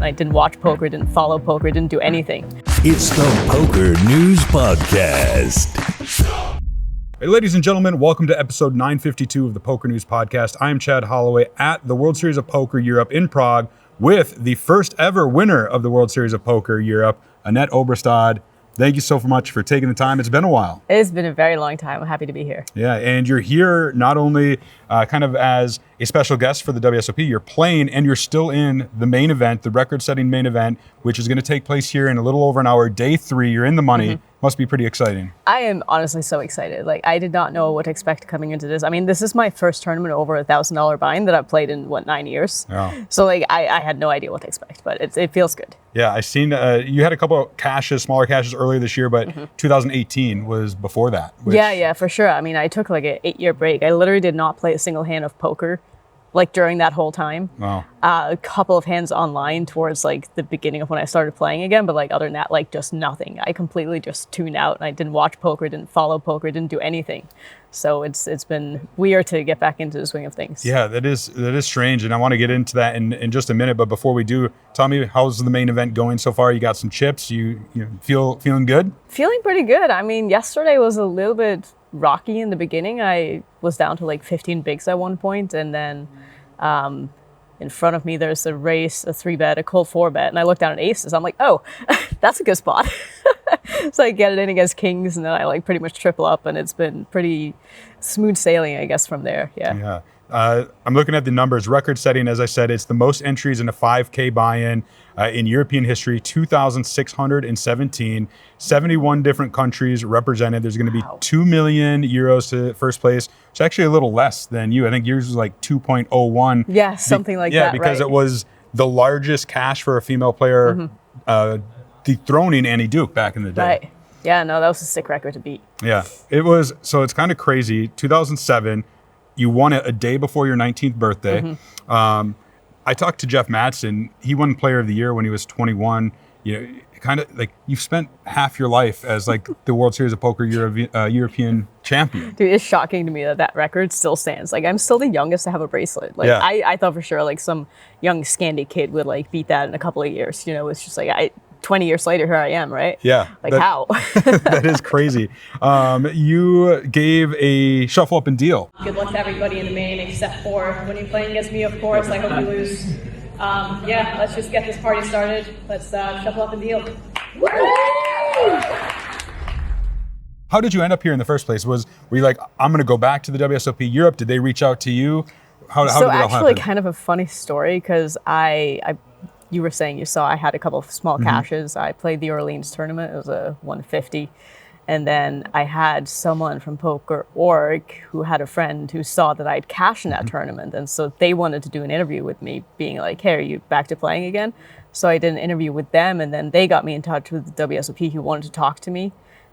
I didn't watch poker, didn't follow poker, didn't do anything. It's the PokerNews Podcast. Hey, ladies and gentlemen, welcome to episode 952 of the PokerNews Podcast. I am Chad Holloway at the World Series of Poker Europe in Prague with the first ever winner of the World Series of Poker Europe, Annette Obrestad. Thank you so much for taking the time. It's been a while. It's been a very long time. I'm happy to be here. Yeah, and you're here not only kind of as a special guest for the WSOP, you're playing and you're still in the main event, the record-setting main event, which is going to take place here in a little over an hour, day 3. You're in the money. Must be pretty exciting. I am honestly so excited. Like, I did not know what to expect coming into this. I mean, this is my first tournament over $1,000 bind that I've played in, 9 years? Yeah. So, like, I had no idea what to expect, but it feels good. Yeah, I seen you had a couple of caches, smaller caches earlier this year, but 2018 was before that. Yeah, for sure. I mean, I took like an 8-year break. I literally did not play a single hand of poker, like during that whole time. Wow. A couple of hands online towards like the beginning of when I started playing again, but like other than that, like just nothing. I completely just tuned out and I didn't watch poker, didn't follow poker, didn't do anything. So it's been weird to get back into the swing of things. Yeah, that is strange, and I want to get into that in just a minute. But before we do, tell me, how's the main event going so far? You got some chips. You feeling good? Feeling pretty good. I mean, yesterday was a little bit rocky in the beginning. I was down to like 15 bigs at one point, and then in front of me there's a race, a 3-bet, a cold 4-bet, and I look down at aces. I'm like, oh, that's a good spot. So I get it in against kings, and then I like pretty much triple up, and it's been pretty smooth sailing, I guess, from there. Yeah. I'm looking at the numbers. Record setting, as I said, it's the most entries in a 5K buy-in in European history, 2,617, 71 different countries represented. There's going to be 2 million euros to first place. It's actually a little less than you. I think yours was like 2.01. Yeah, something like that. Yeah, because it was the largest cash for a female player, dethroning Annie Duke back in the day. Right. Yeah, no, that was a sick record to beat. Yeah, it was. So it's kind of crazy. 2007, you won it a day before your 19th birthday. I talked to Jeff Madsen. He won Player of the Year when he was 21. You know, kind of like you've spent half your life as like the World Series of Poker European champion. Dude, it's shocking to me that record still stands. Like, I'm still the youngest to have a bracelet. Like, Yeah. I thought for sure like some young Scandi kid would like beat that in a couple of years. You know, it's just like 20 years later, here I am, right? Yeah. Like, how? That is crazy. You gave a shuffle up and deal. Good luck to everybody in the main except for when you're playing against me, of course. I hope you lose. Yeah, let's just get this party started. Let's shuffle up and deal. How did you end up here in the first place? Were you like, I'm going to go back to the WSOP Europe? Did they reach out to you? How did it all happen? So actually kind of a funny story, because you were saying you saw I had a couple of small caches. I played the Orleans tournament. It was a 150. And then I had someone from Poker.org who had a friend who saw that I'd cashed in that tournament. And so they wanted to do an interview with me, being like, hey, are you back to playing again? So I did an interview with them, and then they got me in touch with the WSOP who wanted to talk to me.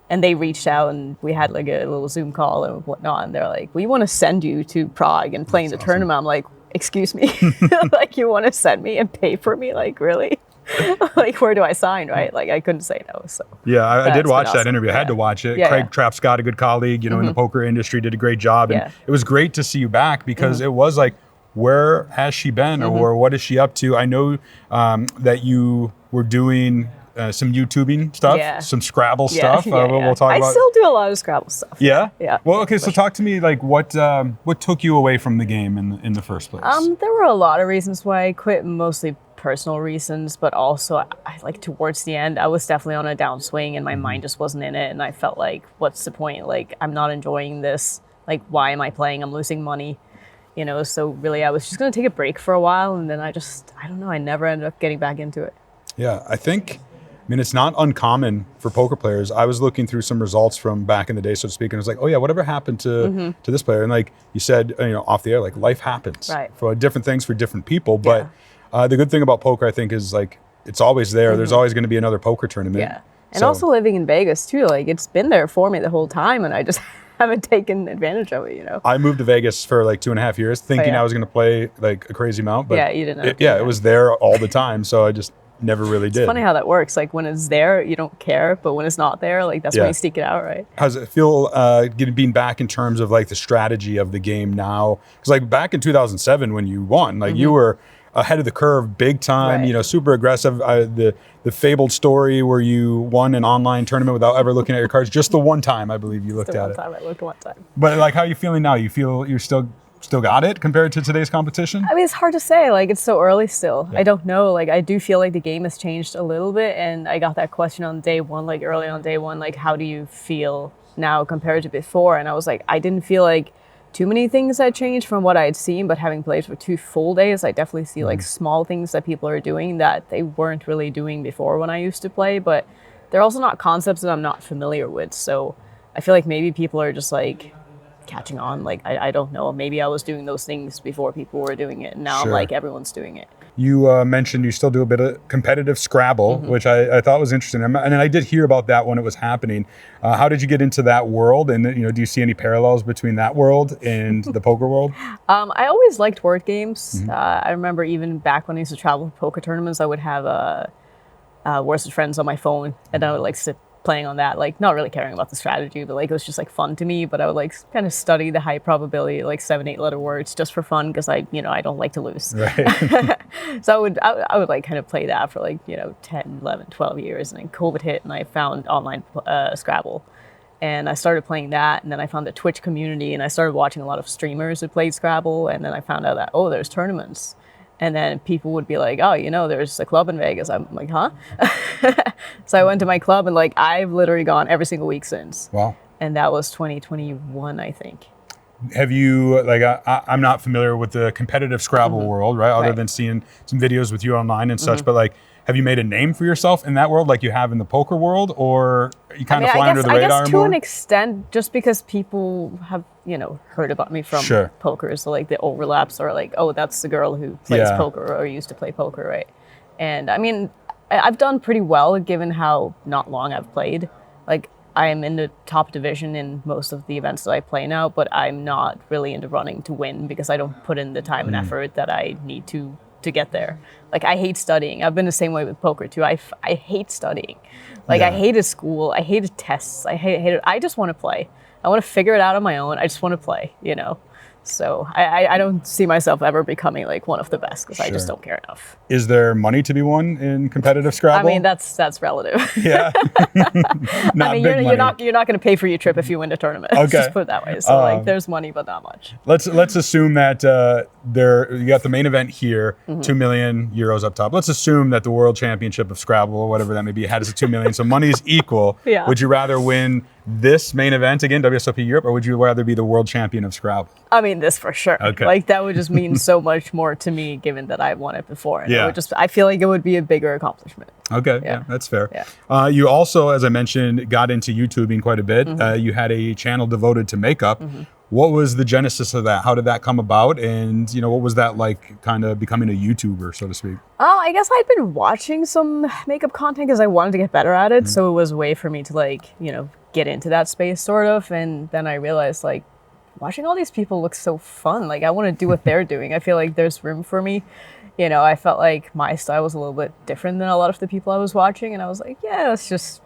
And they reached out, and we had like a little Zoom call and whatnot. And they're like, we want to send you to Prague and play in the tournament. I'm like, excuse me? Like, you want to send me and pay for me? Like, really? Like, where do I sign, right? Like, I couldn't say no. So yeah, I did watch awesome. that interview. I had to watch it. Yeah, Craig Trapscott, a good colleague, in the poker industry, did a great job. And it was great to see you back, because it was like, where has she been, or what is she up to? I know that you were doing some YouTubing stuff, some Scrabble stuff. We'll talk about. I still do a lot of Scrabble stuff. Yeah? Yeah. Well, okay, so talk to me, like, what took you away from the game in the first place? There were a lot of reasons why I quit, mostly personal reasons, but also I like towards the end, I was definitely on a downswing, and my mind just wasn't in it, and I felt like, what's the point? Like, I'm not enjoying this. Like, why am I playing? I'm losing money. You know, so really I was just going to take a break for a while, and then I don't know, I never ended up getting back into it. Yeah, I mean, it's not uncommon for poker players. I was looking through some results from back in the day, so to speak, and I was like, oh yeah, whatever happened to this player? And like you said, off the air, like, life happens. Right. For different things for different people. But the good thing about poker, I think, is like, it's always there. There's always going to be another poker tournament. Yeah. And also living in Vegas too, like, it's been there for me the whole time, and I just haven't taken advantage of it, I moved to Vegas for like 2.5 years, thinking I was going to play like a crazy amount, but you didn't. It was there all the time, so I just never really did. It's funny how that works. Like, when it's there, you don't care, but when it's not there, like, that's when you seek it out, right? How does it feel being back in terms of like the strategy of the game now? Because like back in 2007 when you won, like you were ahead of the curve, big time. Right. You know, super aggressive. The fabled story where you won an online tournament without ever looking at your cards, just the one time I believe you looked at it. I looked one time. But like, how are you feeling now? You feel you're still got it compared to today's competition? I mean, it's hard to say. Like, it's so early still. Yeah. I don't know. Like, I do feel like the game has changed a little bit. And I got that question on day one, like early on day one, like, how do you feel now compared to before? And I was like, I didn't feel like too many things had changed from what I had seen, but having played for 2 full days, I definitely see like small things that people are doing that they weren't really doing before when I used to play. But they're also not concepts that I'm not familiar with. So I feel like maybe people are just like catching on. Like, I don't know. Maybe I was doing those things before people were doing it. And now I'm like, everyone's doing it. You mentioned you still do a bit of competitive Scrabble, which I thought was interesting. And I did hear about that when it was happening. How did you get into that world? And, you know, do you see any parallels between that world and the poker world? I always liked word games. I remember even back when I used to travel to poker tournaments, I would have Words with Friends on my phone, and I would like sit playing on that, like not really caring about the strategy, but like it was just like fun to me. But I would like kind of study the high probability, like 7-8 letter words just for fun, because I don't like to lose. Right. So I would like kind of play that for like 10, 11, 12 years, and then COVID hit and I found online Scrabble, and I started playing that, and then I found the Twitch community, and I started watching a lot of streamers who played Scrabble, and then I found out that there's tournaments. And then people would be like, there's a club in Vegas. I'm like, huh? So I went to my club, and like I've literally gone every single week since. Wow. And that was 2021, I think. Have you, like, I'm not familiar with the competitive Scrabble world, right? Other than seeing some videos with you online and such, but like, have you made a name for yourself in that world like you have in the poker world, or you kind of fly under the radar more? I guess to an extent, just because people have, heard about me from poker. So like the overlaps are like, oh, that's the girl who plays poker or used to play poker, right? And I mean, I've done pretty well given how not long I've played. Like, I'm in the top division in most of the events that I play now, but I'm not really into running to win because I don't put in the time and effort that I need to get there. Like, I hate studying. I've been the same way with poker too. I hate studying. Like, I hated school. I hated tests. I just want to play. I want to figure it out on my own. I just want to play, So I don't see myself ever becoming like one of the best because I just don't care enough. Is there money to be won in competitive Scrabble? I mean, that's relative. Yeah. I mean, you're not going to pay for your trip if you win a tournament. Okay. Just put it that way. So like, there's money, but not much. Let's assume that you got the main event here, 2 million euros up top. Let's assume that the World Championship of Scrabble or whatever that may be has a 2 million. So money's equal. Yeah. Would you rather win this main event again, WSOP Europe, or would you rather be the world champion of Scrabble? I mean, this for sure. Okay. Like, that would just mean so much more to me, given that I've won it before. And I feel like it would be a bigger accomplishment. Okay, yeah, that's fair. Yeah. You also, as I mentioned, got into YouTubing quite a bit. You had a channel devoted to makeup. What was the genesis of that? How did that come about? And, what was that like, kind of becoming a YouTuber, so to speak? Oh, I guess I'd been watching some makeup content because I wanted to get better at it. So it was a way for me to like, get into that space sort of. And then I realized like, watching all these people looks so fun. Like, I want to do what they're doing. I feel like there's room for me. I felt like my style was a little bit different than a lot of the people I was watching. And I was like, yeah, let's just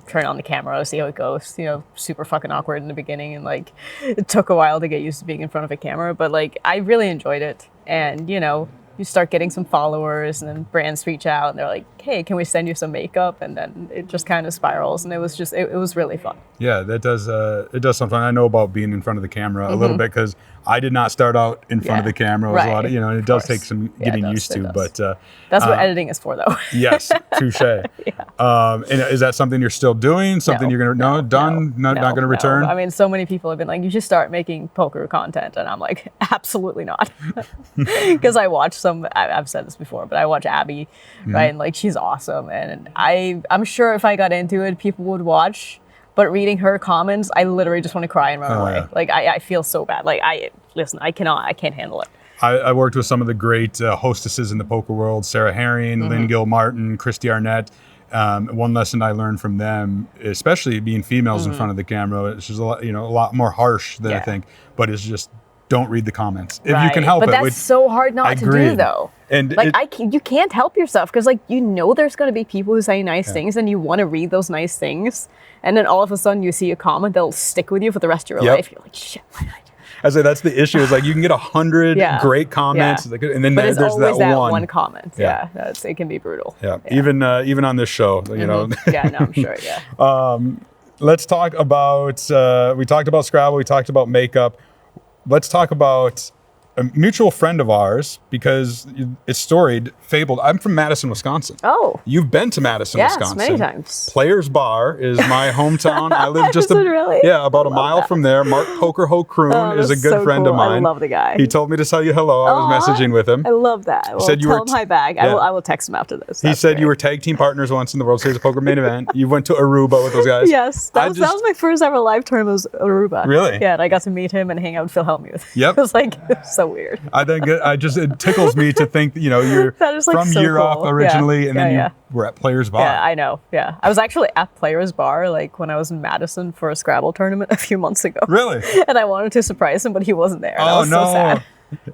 turn on the camera, see how it goes. Super fucking awkward in the beginning. And like, it took a while to get used to being in front of a camera. But like, I really enjoyed it. And, you start getting some followers, and then brands reach out and they're like, hey, can we send you some makeup? And then it just kind of spirals, and it was just, it was really fun. Yeah, that does, it does something. I know about being in front of the camera a little bit because I did not start out in front of the camera. It was a lot of, and it does take some getting used to, but. That's what editing is for though. Yes, touche. And is that something you're still doing? Something you're going to, not going to return? I mean, so many people have been like, you should start making poker content. And I'm like, absolutely not. Because I watch I've said this before, but I watch Abby, right? And like, she's awesome. And I'm sure if I got into it, people would watch. But reading her comments, I literally just want to cry and run away. Yeah. Like, I feel so bad. Like, I can't handle it. I worked with some of the great hostesses in the poker world, Sarah Herring, Lynn Gil-Martin, Christy Arnett. One lesson I learned from them, especially being females in front of the camera, it's just a lot more harsh than I think, but it's just don't read the comments if you can help it. But that's so hard not to do though. And like you can't help yourself because like there's going to be people who say nice things and you want to read those nice things, and then all of a sudden you see a comment that'll stick with you for the rest of your life. You're like, shit, why did I do? I say that's the issue. Is like you can get 100 Yeah. great comments, Yeah. like, and then But it's there's always that one comment. Yeah. Yeah, it can be brutal. Yeah. Even on this show, you know. Yeah, no, I'm sure. Yeah. Let's talk about. We talked about Scrabble. We talked about makeup. Let's talk about a mutual friend of ours, because it's storied, fabled. I'm from Madison, Wisconsin. Oh. You've been to Madison, Yes, Wisconsin. many times. Players Bar is my hometown. I live just Is it really? about a mile that. from there. Mark Pokerho Kroon Oh, is a that's good so friend of cool. I mine. love the guy. He told me to tell you hello. I was Aw, messaging with him. I love that. Well, said you tell were him hi back. yeah. I will text him after this. He That's said you were great. tag team partners once in the World Series of Poker main event. You went to Aruba with those guys. Yes, that was my first ever live tournament, was Aruba. Really? Yeah, and I got to meet him and hang out with Phil Hellmuth. Yep. It was like so weird. I think it tickles me to think that, you're That is, like, from so Europe cool. originally, Yeah, and then yeah, you were at Players Bar. Yeah, I know. Yeah, I was actually at Players Bar like when I was in Madison for a Scrabble tournament a few months ago. Really? And I wanted to surprise him, but he wasn't there. And I Oh was no. so sad.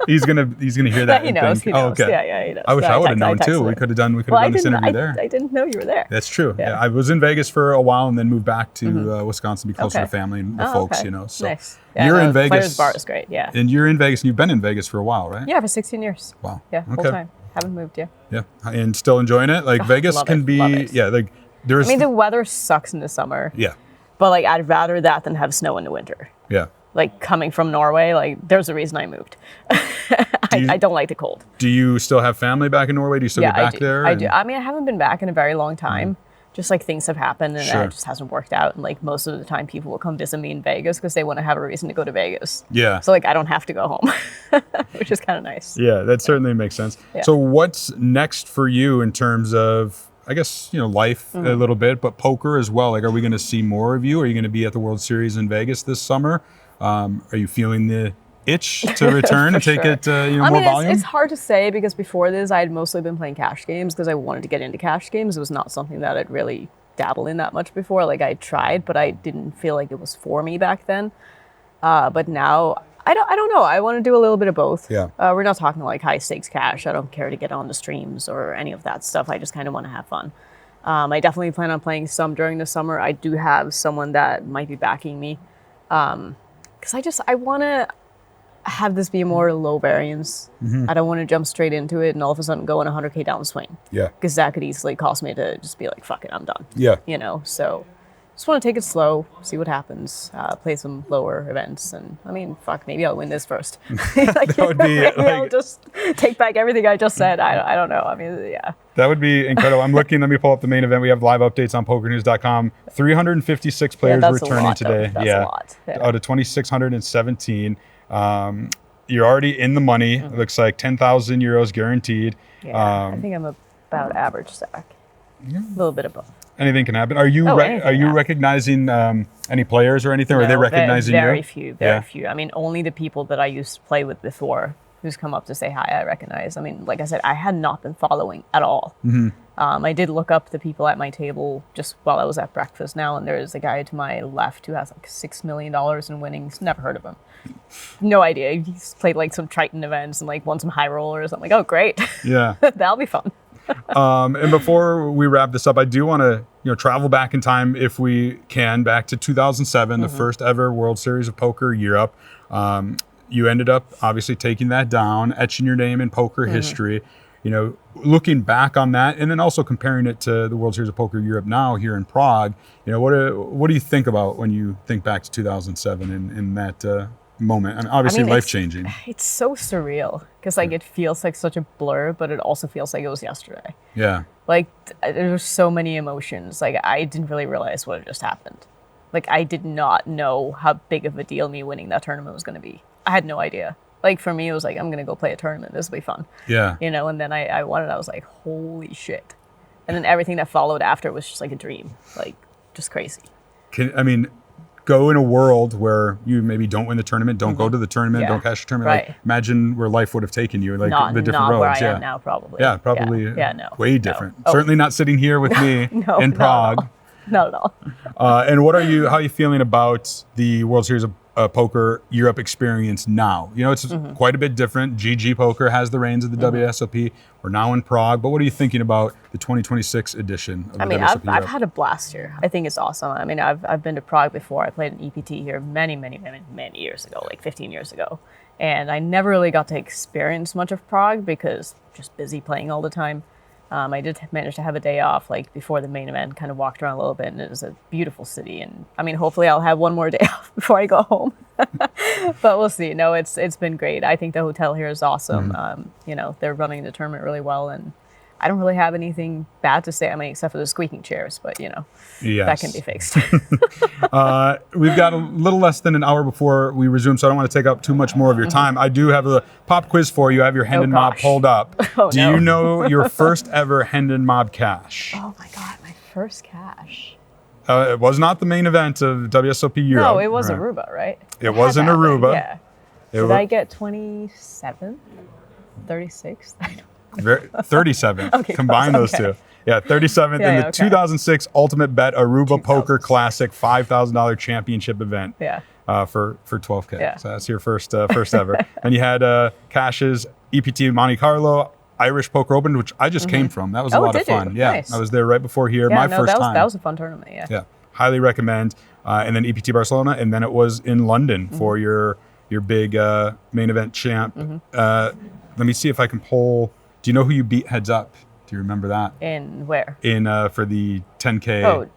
He's gonna hear that. Yeah, he and knows. think, He knows. Oh, okay. Yeah, he knows. I wish So I would have known texted too. him. We could have done Well, this interview there. I didn't know you were there. That's true. Yeah. Yeah, I was in Vegas for a while and then moved back to Wisconsin to be closer Okay. to family and the Oh, folks. okay. So Nice. Yeah, you're no, in Vegas. Players Bar is great. Yeah. And you're in Vegas, and you've been in Vegas for a while, right? Yeah, for 16 years. Wow. Yeah, full Okay. time. Haven't moved yet. Yeah, and still enjoying it. Like Vegas love can it, be. love it. Yeah, like there's. I mean, the weather sucks in the summer. yeah. But like, I'd rather that than have snow in the winter. Yeah. Like coming from Norway, like there's a reason I moved. I don't like the cold. Do you still have family back in Norway? Do you still Yeah, go back I do. there? I do. I mean, I haven't been back in a very long time. Just like things have happened and Sure. it just hasn't worked out. And like most of the time, people will come visit me in Vegas because they want to have a reason to go to Vegas. Yeah. So like, I don't have to go home, which is kind of nice. Yeah, that certainly makes sense. Yeah. So what's next for you in terms of, I guess, life a little bit, but poker as well? Like, are we going to see more of you? Are you going to be at the World Series in Vegas this summer? Are you feeling the itch to return and take sure. it, I more mean, volume? it's hard to say because before this, I had mostly been playing cash games because I wanted to get into cash games. It was not something that I'd really dabble in that much before. Like I tried, but I didn't feel like it was for me back then. But now, I don't know. I want to do a little bit of both. Yeah. We're not talking like high stakes cash. I don't care to get on the streams or any of that stuff. I just kind of want to have fun. I definitely plan on playing some during the summer. I do have someone that might be backing me. Because I want to have this be more low variance. I don't want to jump straight into it and all of a sudden go on a 100K downswing. Yeah. Because that could easily cost me to just be like, fuck it, I'm done. Yeah. So just want to take it slow, see what happens, play some lower events. And I mean, fuck, maybe I'll win this first. That would be, maybe I'll like- just take back everything I just said. I don't know. I mean, yeah. That would be incredible. I'm looking. Let me pull up the main event. We have live updates on PokerNews.com. 356 players that's a returning lot, though. today. That's a lot. Yeah. Out of 2,617. You're already in the money. It looks like 10,000 euros guaranteed. Yeah, I think I'm about average stack. A little bit above. Anything can happen. Are you anything are you can happen. recognizing any players or anything? Or are they No, recognizing very you? few, Yeah. very few. I mean, only the people that I used to play with before who's come up to say hi, I recognize. I mean, like I said, I had not been following at all. I did look up the people at my table just while I was at breakfast now, and there's a guy to my left who has like $6 million in winnings. Never heard of him. No idea. He's played like some Triton events and like won some high rollers. I'm like, oh, great. Yeah. That'll be fun. And before we wrap this up, I do want to travel back in time if we can, back to 2007, the first ever World Series of Poker Europe. You ended up obviously taking that down, etching your name in poker history. Looking back on that, and then also comparing it to the World Series of Poker Europe now here in Prague. What do you think about when you think back to 2007 in that moment? And obviously life changing. It's so surreal because like it feels like such a blur, but it also feels like it was yesterday. Yeah. Like there's so many emotions. Like I didn't really realize what had just happened. Like I did not know how big of a deal me winning that tournament was going to be. I had no idea. Like for me, it was like, I'm going to go play a tournament. This will be fun. Yeah. And then I won it. I was like, holy shit. And then everything that followed after was just like a dream. Like just crazy. Go in a world where you maybe don't win the tournament, don't go to the tournament, Yeah. don't cash the tournament. Right. Like imagine where life would have taken you, like Not the different roads. where I yeah. am now, probably. Yeah, probably. Yeah, no. Way No. different. Oh, Certainly not sitting here with me in not at Prague. all. Not at all. And how are you feeling about the World Series of Poker Europe experience now? You know, it's quite a bit different. GG Poker has the reins of the WSOP. We're now in Prague, but what are you thinking about the 2026 edition of the WSOP Europe? I've had a blast here. I think it's awesome. I mean, I've been to Prague before. I played an EPT here many years ago, like 15 years ago. And I never really got to experience much of Prague because just busy playing all the time. I did manage to have a day off, like before the main event, kind of walked around a little bit, and it was a beautiful city. And I mean, hopefully I'll have one more day off before I go home, but we'll see. No, it's been great. I think the hotel here is awesome. You know, they're running the tournament really well, and I don't really have anything bad to say. I mean, except for the squeaking chairs, but you know, that can be fixed. We've got a little less than an hour before we resume, so I don't want to take up too much more of your time. I do have a pop quiz for you. I have your Hendon Mob pulled up. Do you know your first ever Hendon Mob cash? Oh my God, my first cash. It was not the main event of WSOP Europe. No, it was Aruba, right? It was in Aruba. Yeah. Did I get 27? 36? I don't 37. Okay, Combine those two. Yeah, 37th in the 2006 Ultimate Bet Aruba Poker Classic $5,000 championship event. Yeah. For 12K. Yeah. So that's your first ever. And you had Cash's EPT Monte Carlo Irish Poker Open, which I just came from. That was a lot of fun. Yeah, nice. I was there right before here. My first time. That was a fun tournament. Yeah. Yeah, highly recommend. And then EPT Barcelona, and then it was in London for your big main event champ. Let me see if I can pull. Do you know who you beat heads up? Do you remember that? In where? In for the 10K. Oh,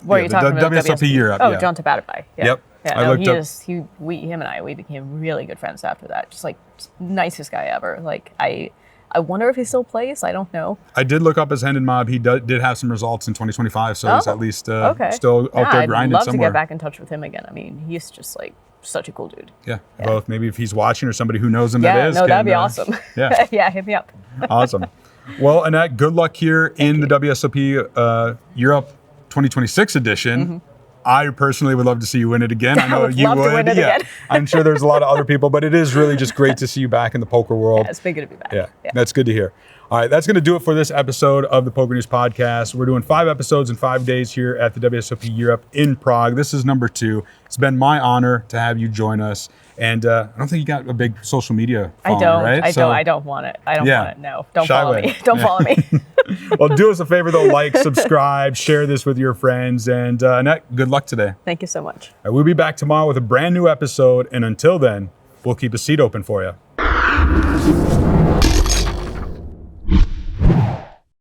what are you talking about? WSOP Europe. Oh, John Tabatabai. Yeah. Yep. Yeah, no, him and I became really good friends after that. Just like nicest guy ever. Like I wonder if he still plays. I don't know. I did look up his Hendon Mob. He did have some results in 2025, so he's at least still out there grinding somewhere. I'd love to get back in touch with him again. I mean, he's just like such a cool dude. Yeah. Well, maybe if he's watching or somebody who knows him that is. Yeah, no, that'd be awesome. Yeah. Yeah, hit me up. Awesome. Well, Annette, good luck here in the WSOP Europe 2026 edition. I personally would love to see you win it again. I know you would. To win it again. I'm sure there's a lot of other people, but it is really just great to see you back in the poker world. Yeah, it's been good to be back. Yeah, that's good to hear. All right, that's going to do it for this episode of the Poker News Podcast. We're doing 5 episodes in 5 days here at the WSOP Europe in Prague. This is number 2. It's been my honor to have you join us. And I don't think you got a big social media following, right? I don't want it. I don't want it. No, don't follow me. Don't follow me. Well, do us a favor though, like, subscribe, share this with your friends. And Annette, good luck today. Thank you so much. We'll be back tomorrow with a brand new episode. And until then, we'll keep a seat open for you.